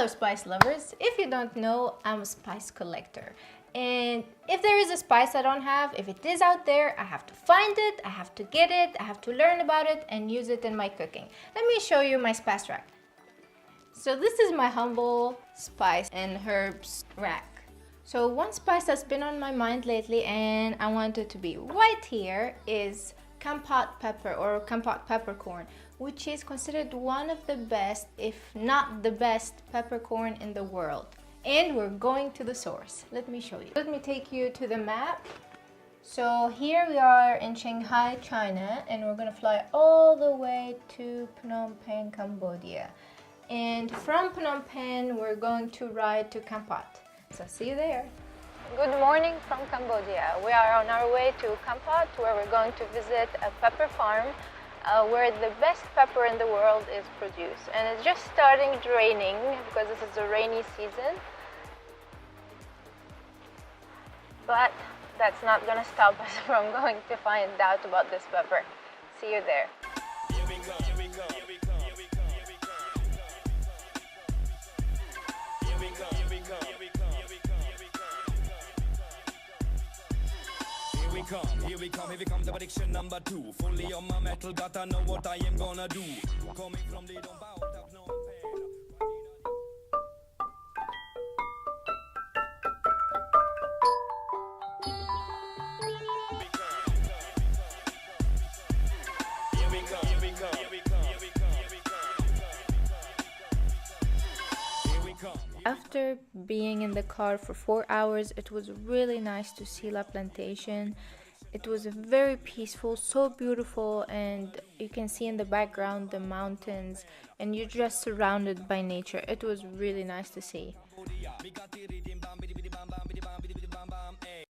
Hello spice lovers, if you don't know, I'm a spice collector. And if there is a spice I don't have, if it is out there, I have to find it, I have to get it, I have to learn about it and use it in my cooking. Let me show you my spice rack. So this is my humble spice and herbs rack. So one spice that's been on my mind lately and I want it to be right here is Kampot pepper or Kampot peppercorn, which is considered one of the best, if not the best, peppercorn in the world. And we're going to the source. Let me show you. Let me take you to the map. So here we are in Shanghai, China, and we're gonna fly all the way to Phnom Penh, Cambodia. And from Phnom Penh, we're going to ride to Kampot. So see you there. Good morning from Cambodia. We are on our way to Kampot, where we're going to visit a pepper farm where the best pepper in the world is produced. And it's just starting raining because this is the rainy season. But that's not going to stop us from going to find out about this pepper. See you there. Here we go, here we go, here we go, here we go, here we go. Here we go, here we go, here we go, here we go, here we go. Here we come, the addiction number 2. Fully on my metal, but I know what I am gonna do. Coming from the don't bow up, no After being in the car for 4 hours, it was really nice to see La Plantation. It was very peaceful, so beautiful, and you can see in the background the mountains, and you're just surrounded by nature. It was really nice to see.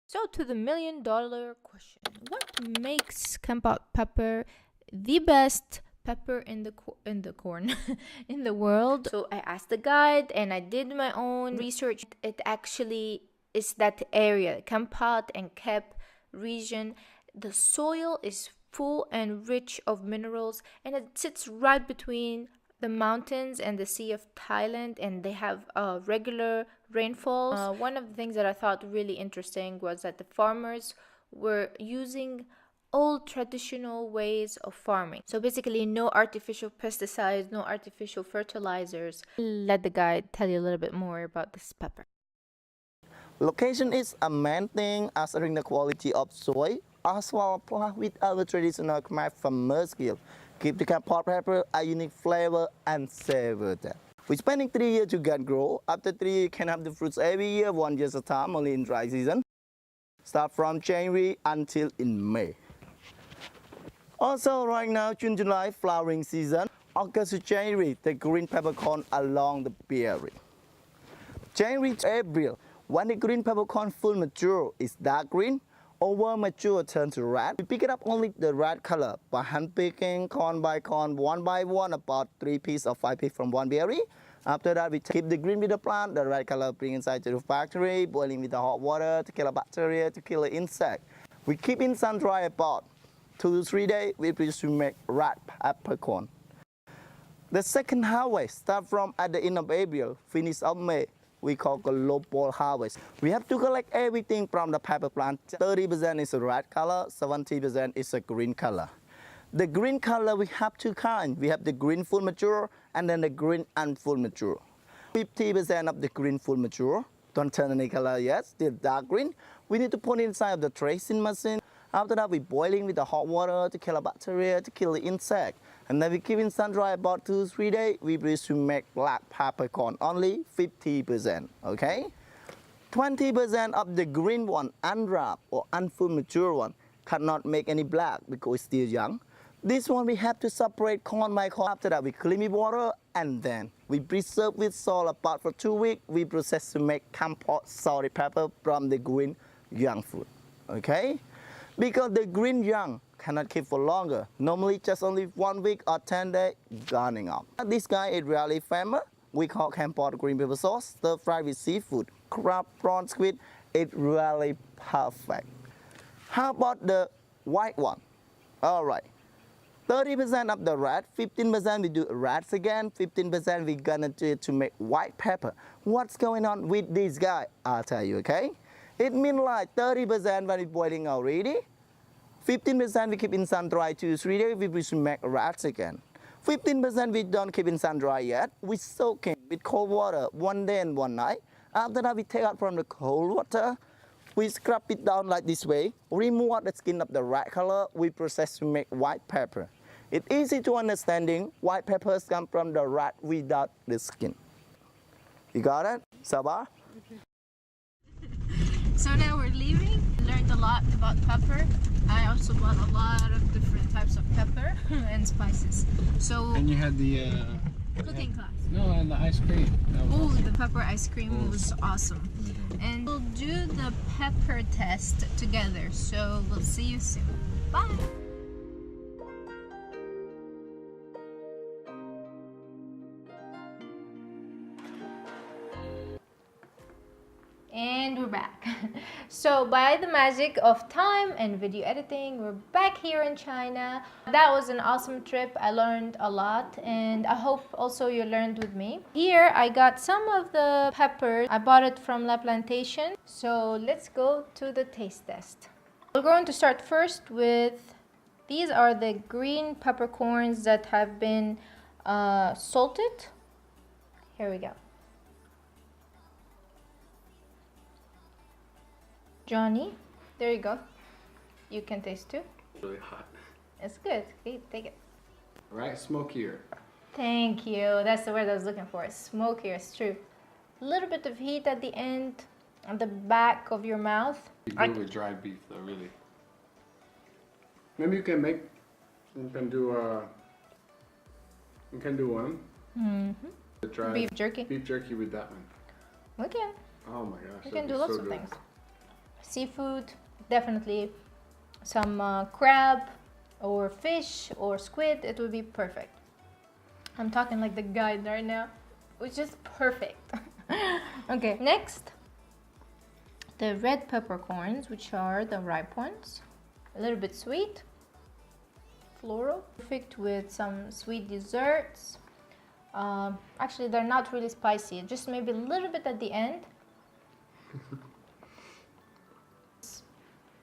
So to the $1,000,000 question, what makes Kampot pepper the best pepper in the corn in the world? So I asked the guide and I did my own research. It actually is that area, Kampot and Kep region. The soil is full and rich of minerals, and it sits right between the mountains and the Sea of Thailand, and they have regular rainfalls. One of the things that I thought really interesting was that the farmers were using old traditional ways of farming. So basically no artificial pesticides, no artificial fertilizers. Let the guide tell you a little bit more about this pepper. Location is a main thing, assuring the quality of soil, as well with our traditional Khmer farmer skill. Keep the Kampot pepper a unique flavor and savor that. We're spending 3 years to get grow. After 3 years, you can have the fruits every year, 1 year at a time, only in dry season. Start from January until in May. Also, right now, June, July, flowering season. August to January, the green peppercorn along the berry. January to April, when the green peppercorn full mature, it's dark green. Over mature, turn to red. We pick it up only the red color by hand picking, corn by corn, one by one, about 3 pieces or 5 pieces from one berry. After that, we keep the green with the plant, the red color bring inside to the factory, boiling with the hot water to kill a bacteria, to kill an insect. We keep in sun dry about 2 to 3 days, we produce to make red peppercorn. The second harvest start from at the end of April, finish of May. We call global harvest. We have to collect everything from the pepper plant. 30% is a red color, 70% is a green color. The green color we have two kinds. We have the green full mature and then the green and full mature. 50% of the green full mature, don't turn any color yet, still dark green. We need to put inside of the tracing machine. After that, we boiling with the hot water to kill a bacteria, to kill the insect. And then we keep in sun dry about 2 to 3 days. We produce to make black peppercorn, only 50%, okay? 20% of the green one, unwrapped or unfull mature one, cannot make any black because it's still young. This one we have to separate corn by corn. After that, we clean with water and then we preserve with salt about for 2 weeks. We process to make Kampot salty pepper from the green young fruit, okay? Because the green young cannot keep for longer. Normally just only 1 week or 10 days, gone up. This guy is really famous. We call Kampot green pepper sauce, stir fry with seafood, crab, prawn, squid. It's really perfect. How about the white one? All right. 30% of the red, 15% we do reds again, 15% we gonna do it to make white pepper. What's going on with this guy? I'll tell you, okay? It means like 30% when it's boiling already, 15% we keep in sun dry 2-3 days, we will make reds again. 15% we don't keep in sun dry yet, we soak it with cold water 1 day and 1 night. After that we take out from the cold water, we scrub it down like this way, remove out the skin of the red color, we process to make white pepper. It's easy to understanding, white peppers come from the red without the skin. You got it? Sabah? So now we're leaving. Learned a lot about pepper. I also bought a lot of different types of pepper and spices. So And you had the cooking class. no, and the ice cream. That was Oh, awesome. the pepper ice cream was awesome. And we'll do the pepper test together. So we'll see you soon. Bye. And we're back. So by the magic of time and video editing, we're back here in China. That was an awesome trip. I learned a lot and I hope also you learned with me. Here I got some of the peppers. I bought it from La Plantation. So let's go to the taste test. We're going to start first with, these are the green peppercorns that have been salted. Here we go. Johnny, there you go. You can taste too. Really hot. It's good. Okay, take it. Right, smokier. Thank you. That's the word I was looking for. Smokier, it's true. A little bit of heat at the end, on the back of your mouth. You good with dried beef though, really. Maybe you can make. You can do one. The dried Beef jerky. beef jerky with that one. We can. Oh my gosh. We that'd can be do lots so of good. things. Seafood, definitely. Some crab or fish or squid, it would be perfect. I'm talking like the guide right now, which is perfect. Okay, next, the red peppercorns, which are the ripe ones. A little bit sweet, floral, perfect with some sweet desserts. Actually, they're not really spicy, just maybe a little bit at the end.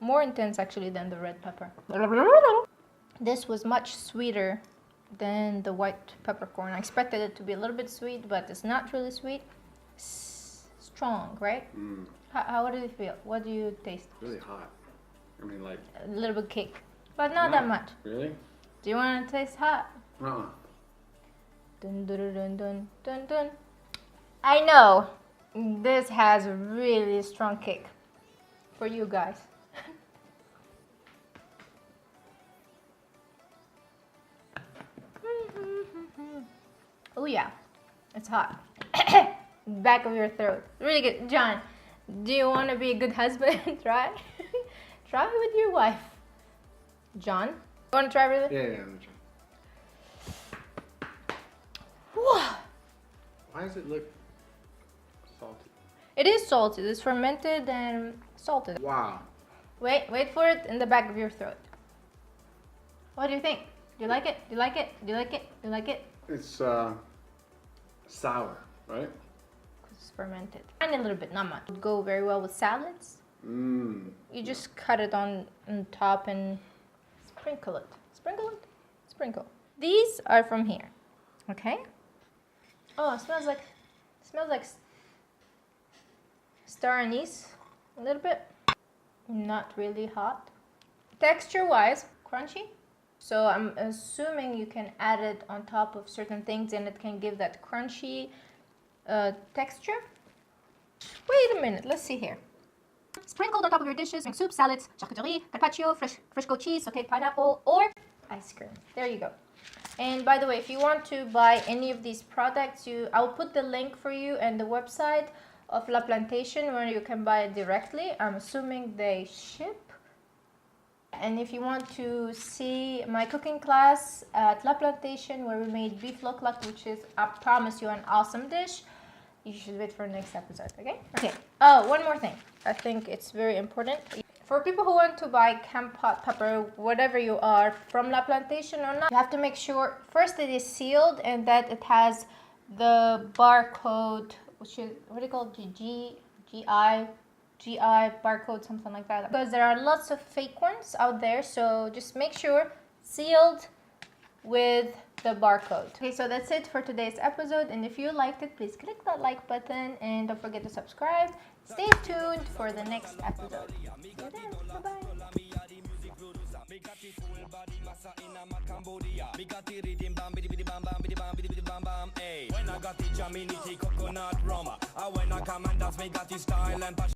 More intense actually than the red pepper. This was much sweeter than the white peppercorn. I expected it to be a little bit sweet, but it's not really sweet. Strong, right? What did it feel? What do you taste? Really hot. I mean, like. A little bit kick, but not that much. Really? Do you want to taste hot? Uh-uh. Dun, dun, dun, dun, dun, dun. I know this has a really strong kick for you guys. Oh yeah, it's hot. Back of your throat. Really good. John, do you want to be a good husband? Try. Try with your wife. John, you want to try with it? Yeah, I'm Whoa. Why does it look salty? It is salted. It's fermented and salted. Wow. Wait for it in the back of your throat. What do you think? Do you like it? Do you like it? Do you like it? Do you like it? It's sour, right? It's fermented. And a little bit, not much. Would go very well with salads. You just cut it on top and sprinkle it. Sprinkle it? Sprinkle. These are from here. Okay? Oh, it smells like star anise a little bit. Not really hot. Texture wise, crunchy. So I'm assuming you can add it on top of certain things and it can give that crunchy texture. Wait a minute, let's see here. Sprinkled on top of your dishes, make soup, salads, charcuterie, carpaccio, fresh goat cheese, okay, pineapple, or ice cream. There you go. And by the way, if you want to buy any of these products, I'll put the link for you and the website of La Plantation where you can buy it directly. I'm assuming they ship. And if you want to see my cooking class at La Plantation where we made beef loklak, which is, I promise you, an awesome dish, you should wait for the next episode, okay? Okay. Oh, one more thing. I think it's very important. For people who want to buy canned pot pepper, whatever you are, from La Plantation or not, you have to make sure first it is sealed and that it has the barcode, which is, what do you call it? GI barcode, something like that. Because there are lots of fake ones out there, so just make sure sealed with the barcode. Okay, so that's it for today's episode, and if you liked it, please click that like button and don't forget to subscribe. Stay tuned for the next episode. See you then. Bye-bye. Cambodia. Me got the rhythm bam bidi bidi bam bam bidi bam bidi bidi bam bam. Hey, when I got the Jaminity coconut rum, when I come and dance, me got the style and passion.